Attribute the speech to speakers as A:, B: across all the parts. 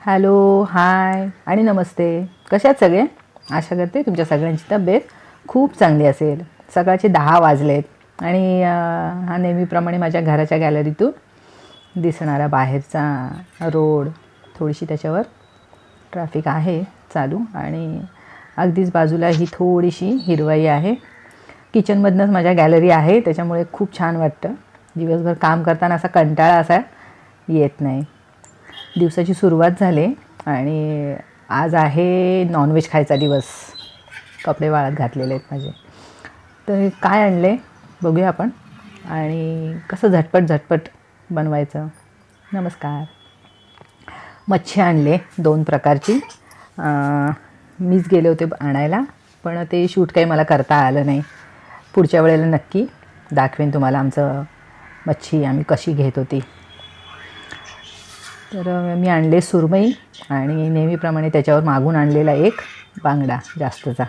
A: Hello, हाय आणि नमस्ते. कशा आहात सगळे? आशा करते तुमच्या सगळ्यांची तब्येत खूप चांगली असेल. सकाळचे 10 वाजलेत आणि हा नेहमीप्रमाणे माझ्या घराच्या गॅलरीतून दिसणारा बाहेरचा रोड, थोडीशी त्याच्यावर ट्रॅफिक आहे चालू आणि अगदीच बाजूला ही थोडीशी हिरवाई आहे. किचनमधनंच माझ्या गॅलरी आहे, त्याच्यामुळे खूप छान वाटतं. दिवसभर काम करताना असा कंटाळा असा येत नाही. दिवसाची सुरुवात झाली आणि आज आहे नॉनव्हेज खायचा दिवस. कपडे वाळत घातलेले आहेत माझे. तर काय आणले बघूया आपण आणि कसं झटपट बनवायचं. नमस्कार. मच्छी आणले 2 प्रकारची. मीच गेले होते आणायला, पण ते शूट काही मला करता आलं नाही. पुढच्या वेळेला नक्की दाखवेन तुम्हाला आमचं मच्छी आम्ही कशी घेत होती. तर मी आणले सुरमई आणि नेहमीप्रमाणे त्याच्यावर मागून आणलेला एक बांगडा जास्तचा.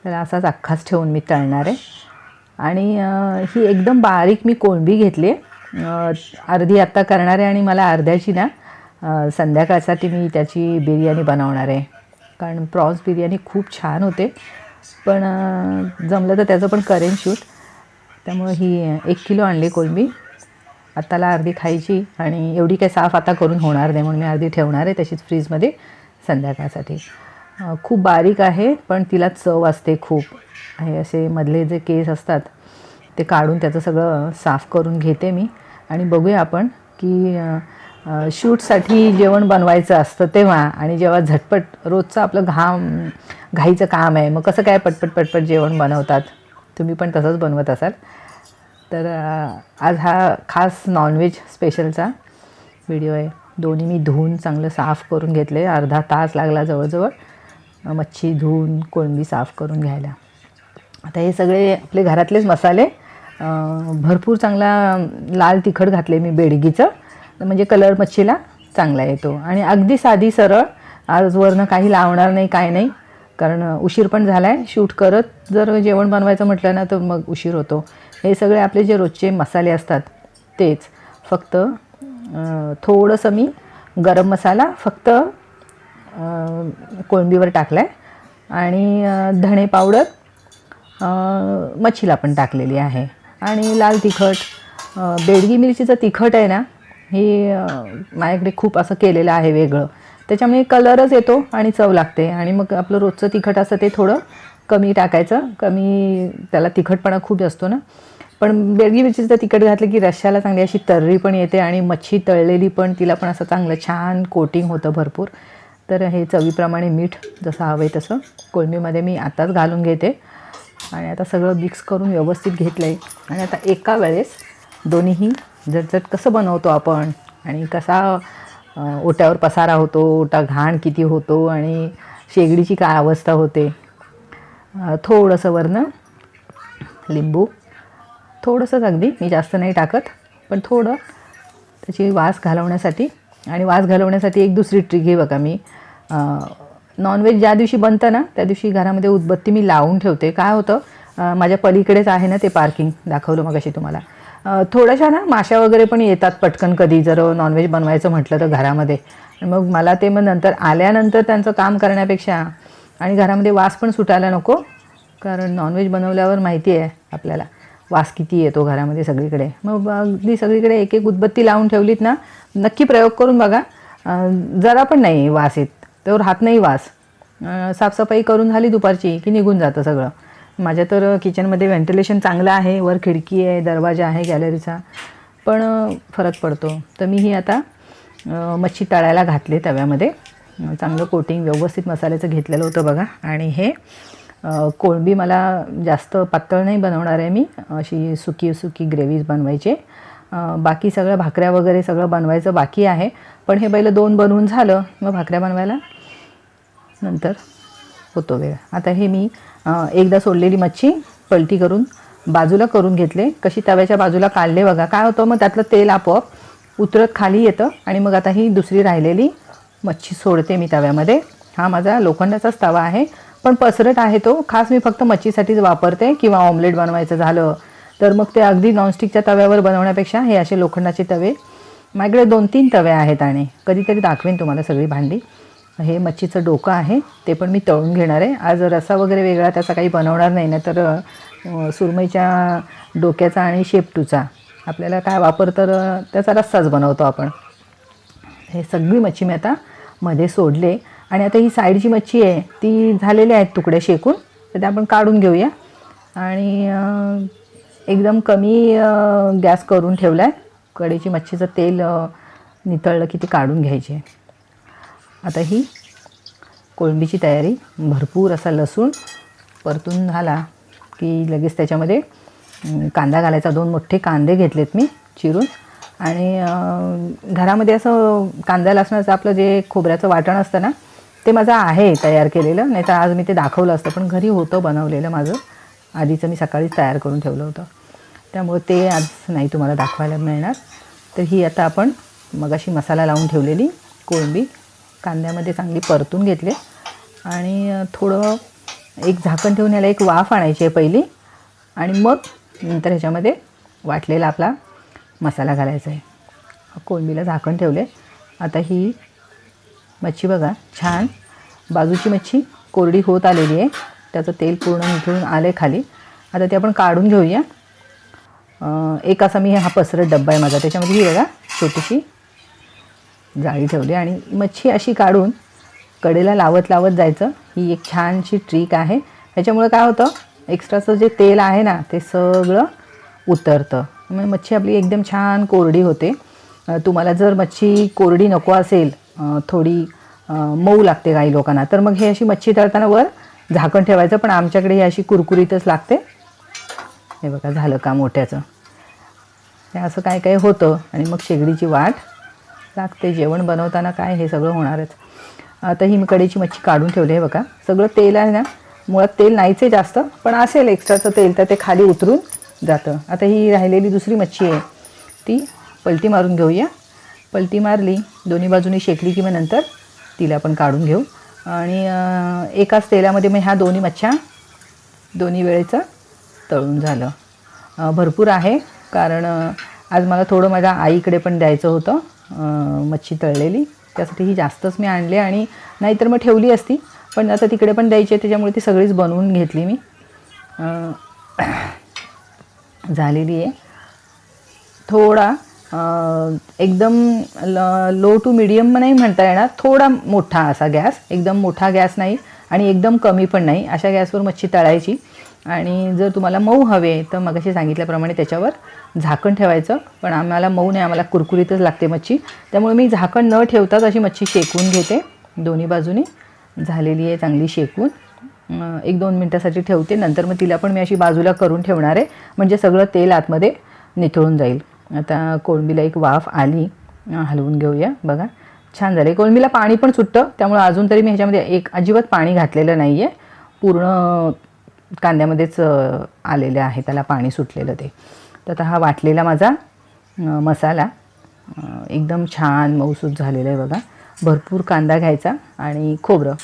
A: तर असाच अख्खाच ठेवून मी तळणार आहे. आणि ही एकदम बारीक मी कोळंबी घेतली. अर्धी आत्ता करणार आहे आणि मला अर्ध्याची ना संध्याकाळसाठी मी त्याची बिर्याणी बनवणार आहे. कारण प्रॉन्स बिर्याणी खूप छान होते, पण जमलं तर त्याचं पण करेन शूट. त्यामुळे ही 1 किलो आणली कोळंबी. आत्ताला अर्धी खायची आणि एवढी काही साफ आता करून होणार नाही, म्हणून मी अर्धी ठेवणार आहे तशीच फ्रीजमध्ये संध्याकाळसाठी. खूप बारीक आहे, पण तिला चव असते खूप. हे असे मधले जे केस असतात ते काढून त्याचं सगळं साफ करून घेते मी. आणि बघूया आपण की शूटसाठी जेवण बनवायचं असतं तेव्हा आणि जेव्हा झटपट रोजचं आपलं घाईचं काम आहे, मग कसं काय पटपट जेवण बनवतात. तुम्ही पण तसंच बनवत असाल. तर आज हा खास नॉनव्हेज स्पेशलचा व्हिडिओ आहे. दोन्ही मी धुवून चांगलं साफ करून घेतले. अर्धा तास लागला जवळजवळ मच्छी धुवून कोळंबी साफ करून घ्यायला. आता हे सगळे आपले घरातलेच मसाले. भरपूर चांगला लाल तिखट घातले मी बेडगीचं, म्हणजे कलर मच्छीला चांगला येतो. आणि अगदी साधी सरळ. आज वरनं काही लावणार नाही, काय नाही, कारण उशीर पण झाला आहे. शूट करत जर जेवण बनवायचं म्हटलं ना तर मग उशीर होतो. हे सगळे आपले जे रोजचे मसाले असतात तेच. फक्त थोडंसं मी गरम मसाला फक्त कोळंबीवर टाकला आहे आणि धणे पावडर मच्छीला पण टाकलेली आहे. आणि लाल तिखट, बेडगी मिरचीचं तिखट आहे ना, हे माझ्याकडे खूप असं केलेलं आहे वेगळं. त्याच्यामुळे कलरच येतो आणि चव लागते. आणि मग आपलं रोजचं तिखट असतं ते थोडं कमी टाकायचं. कमी त्याला तिखटपणा खूप असतो ना. पण बेडगी मिरचीचं तिखट घातलं की रश्श्याला चांगली अशी तर्री पण येते आणि मच्छी तळलेली पण तिला पण असं चांगलं छान कोटिंग होतं भरपूर. तर हे चवीप्रमाणे मीठ जसं हवं आहे तसं कोळंबीमध्ये मी आताच घालून घेते. आणि आता सगळं मिक्स करून व्यवस्थित घेतलं आहे. आणि आता एका वेळेस दोन्हीही झटझट कसं बनवतो आपण आणि कसा ओट्यावर पसारा होतो, ओटा घाण किती होतो आणि शेगडीची काय अवस्था होते. थोडंसं वरनं लिंबू, थोडंसंच, अगदी मी जास्त नाही टाकत, पण थोडं त्याची वास घालवण्यासाठी. आणि वास घालवण्यासाठी एक दुसरी ट्रिक आहे बघा. मी नॉनव्हेज ज्या दिवशी बनतं ना त्या दिवशी घरामध्ये उदबत्ती मी लावून ठेवते. काय होतं, माझ्या पलीकडेच आहे ना ते पार्किंग, दाखवलं मगाशी तुम्हाला. थोड्याशा ना माशा वगैरे पण येतात पटकन कधी जर नॉनव्हेज बनवायचं म्हटलं तर घरामध्ये. मग मला ते मग नंतर आल्यानंतर त्यांचं काम करण्यापेक्षा आणि घरामध्ये वास पण सुटायला नको, कारण नॉनव्हेज बनवल्यावर माहिती आहे आपल्याला वास किती येतो घरामध्ये सगळीकडे. मग अगदी सगळीकडे एक एक उदबत्ती लावून ठेवलीत ना, नक्की प्रयोग करून बघा. जरा पण नाही वास येत, त्यावर राहत नाही वास. साफसफाई करून झाली दुपारची की निघून जातं सगळं. माझ्या तर किचनमध्ये व्हेंटिलेशन चांगलं आहे, वर खिडकी आहे, दरवाजा आहे गॅलरीचा, पण फरक पडतो. तर मी ही आता मच्छी तळायला घातले तव्यामध्ये. चांगलं कोटिंग व्यवस्थित मसाल्याचं घेतलेलं होतं बघा. आणि हे कोळंबी मला जास्त पातळ नाही बनवणार आहे मी, अशी सुकी ग्रेव्हीज बनवायची. बाकी सगळं भाकऱ्या वगैरे सगळं बनवायचं बाकी आहे, पण हे पहिलं 2 बनवून झालं, मग भाकऱ्या बनवायला नंतर होतो वेळ. आता हे मी एकदा सोडलेली मच्छी पलटी करून बाजूला करून घेतले. कशी तव्याच्या बाजूला काढले बघा. काय होतं, मग त्यातलं तेल आपोआप उतरत खाली येतं. आणि मग आता ही दुसरी राहिलेली मच्छी सोडते मी तव्यामध्ये. हा माझा लोखंडाचाच तवा आहे, पण पसरट आहे तो. खास मी फक्त मच्छीसाठीच वापरते. किंवा ऑमलेट बनवायचं झालं तर मग ते अगदी नॉनस्टिकच्या तव्यावर बनवण्यापेक्षा हे असे लोखंडाचे तवे माझ्याकडे 2-3 तवे आहेत आणि कधीतरी दाखवेन तुम्हाला सगळी भांडी. हे मच्छीचं डोकं आहे, ते पण मी तळून घेणार आहे. आज रस्सा वगैरे वेगळा त्याचा काही बनवणार नाही ना, तर सुरमईच्या डोक्याचा आणि शेपटूचा आपल्याला काय वापर, तर त्याचा रस्साच बनवतो आपण. हे सगळी मच्छी मी आता मध्ये सोडले आणि आता ही साईडची मच्छी आहे ती झालेली आहेत तुकडे शेकून, तर ते आपण काढून घेऊया. आणि एकदम कमी गॅस करून ठेवला आहे. कढईची मच्छीचं तेल नितळलं की ती काढून घ्यायची आहे. आता ही कोळंबीची तयारी. भरपूर असा लसूण परतून झाला की लगेच त्याच्यामध्ये कांदा घालायचा. 2 मोठे कांदे घेतलेत मी चिरून. आणि घरामध्ये असं कांदा लसणाचं आपलं जे खोबऱ्याचं वाटण असतं ना, ते माझं आहे तयार केलेलं. नाही तर आज मी ते दाखवलं असतं, पण घरी होतं बनवलेलं माझं आधीचं, मी सकाळीच तयार करून ठेवलं होतं. त्यामुळे ते आज नाही तुम्हाला दाखवायला मिळणार. तर ही आता आपण मगाशी मसाला लावून ठेवलेली कोळंबी कांद्यामध्ये चांगली परतून घेतली आणि थोडं एक झाकण ठेवून याला एक वाफ आणायची आहे पहिली, आणि मग नंतर ह्याच्यामध्ये वाटलेला आपला मसाला घालायचा आहे. कोळंबीला झाकण ठेवले. आता ही मच्छी बघा छान बाजूची मच्छी कोरडी होत आलेली आहे. त्याचं तेल पूर्ण निथळून आले खाली. आता ते आपण काढून घेऊया. एक असा मी हा पसरट डब्बा आहे माझा, त्याच्यामध्ये ही बघा छोटीशी जाळी ठेवली आणि मच्छी अशी काढून कडेला लावत लावत जायचं. ही एक छानशी ट्रिक आहे. ह्याच्यामुळे काय होतं, एक्स्ट्राचं जे तेल आहे ना ते सगळं उतरतं. मग मच्छी आपली एकदम छान कोरडी होते. तुम्हाला जर मच्छी कोरडी नको असेल, थोडी मऊ लागते काही लोकांना, तर मग हे अशी मच्छी तळताना वर झाकण ठेवायचं. पण आमच्याकडे ही अशी कुरकुरीतच लागते. हे बघा झालं का मोठ्याचं. हे असं काय काय होतं आणि मग शेगडीची वाट लागते. जेवण बनवताना काय हे सगळं होणारच. आता ही मी कढईची मच्छी काढून ठेवली आहे बघा. सगळं तेल आहे ना, मुळात तेल नाहीच आहे जास्त, पण असेल एक्स्ट्राचं तेल तर ते खाली उतरून जातं. आता ही राहिलेली दुसरी मच्छी आहे ती पलटी मारून घेऊया. पलटी मारली, दोन्ही बाजूनी शेकली की मग नंतर तिला आपण काढून घेऊ. आणि एकाच तेलामध्ये मग ह्या दोन्ही मच्छ्या दोन्ही वेळेचं तळून झालं. भरपूर आहे कारण आज मला थोडं माझ्या आईकडे पण द्यायचं होतं मच्छी तळलेली, त्यासाठी ही जास्तच मी आणले. आणि नाहीतर मग ठेवली असती, पण आता तिकडे पण द्यायची आहे त्याच्यामुळे ती सगळीच बनवून घेतली मी. झालेली आहे. थोडा एकदम लो टू मिडियम नाही म्हणता येणार, थोडा मोठा असा गॅस, एकदम मोठा गॅस नाही आणि एकदम कमी पण नाही, अशा गॅसवर मच्छी तळायची. आणि जर तुम्हाला मऊ हवे तर मगाशी सांगितल्याप्रमाणे त्याच्यावर झाकण ठेवायचं. पण आम्हाला मऊ नाही, आम्हाला कुरकुरीतच लागते मच्छी, त्यामुळे मी झाकण न ठेवताच अशी मच्छी शेकून घेते. दोन्ही बाजूनी झालेली आहे चांगली शेकून. 1-2 मिनटासाठी ठेवते. नंतर मग तिला पण मी अशी बाजूला करून ठेवणार आहे, म्हणजे सगळं तेल आतमध्ये निथळून जाईल. आता कोळंबीला एक वाफ आली, हलवून घेऊया. बघा छान झाले. कोळंबीला पाणी पण सुटतं, त्यामुळे अजून तरी मी ह्याच्यामध्ये एक अजिबात पाणी घातलेलं नाही आहे. पूर्ण कांद्यामध्येच आलेलं आहे त्याला पाणी सुटलेलं ते. तर आता हा वाटलेला माझा मसाला एकदम छान मऊसूत झालेला आहे बघा. भरपूर कांदा घ्यायचा आणि खोबरं,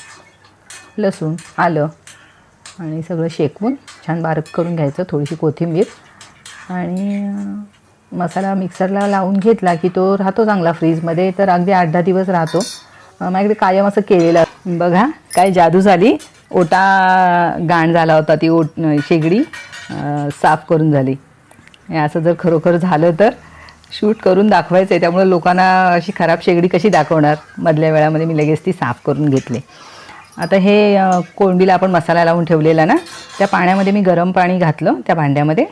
A: लसूण, आलं आणि सगळं शेकवून छान बारीक करून घ्यायचं. थोडीशी कोथिंबीर आणि मसाला मिक्सरला लावून घेतला की तो राहतो चांगला फ्रीजमध्ये, तर अगदी 8-10 दिवस राहतो. माझ्याकडे कायम असं केलेलं. बघा काय जादू झाली. ओटा गाण झाला होता, ती शेगडी साफ करून झाली. असं जर खरोखर झालं तर शूट करून दाखवायचं आहे, त्यामुळे लोकांना अशी खराब शेगडी कशी दाखवणार. मधल्या वेळामध्ये मी लगेच ती साफ करून घेतली. आता हे कोळंबीला आपण मसाला लावून ठेवलेला ना, त्या पाण्यामध्ये मी गरम पाणी घातलं त्या भांड्यामध्ये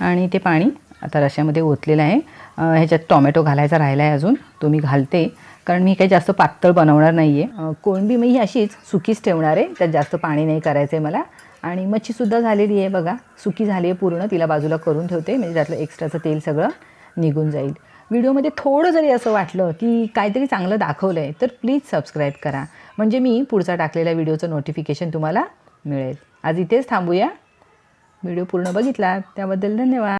A: आणि ते पाणी आता रश्श्यामध्ये ओतलेलं आहे. ह्याच्यात टोमॅटो घालायचा राहिला आहे अजून, तो मी घालते कारण मी काही जास्त पातळ बनवणार नाही आहे. कोळंबी मी ही अशीच सुकीच ठेवणार आहे, त्यात जास्त पाणी नाही करायचं आहे मला. आणि मच्छीसुद्धा झालेली आहे बघा, सुकी झाली आहे पूर्ण. तिला बाजूला करून ठेवते, म्हणजे त्यातलं एक्स्ट्राचं तेल सगळं निघून जाईल. व्हिडिओमध्ये थोडं जरी असं वाटलं की काहीतरी चांगलं दाखवलं आहे तर प्लीज सबस्क्राईब करा, म्हणजे मी पुढचा टाकलेल्या व्हिडिओचं नोटिफिकेशन तुम्हाला मिळेल. आज इथेच थांबूया. व्हिडिओ पूर्ण बघितला त्याबद्दल धन्यवाद.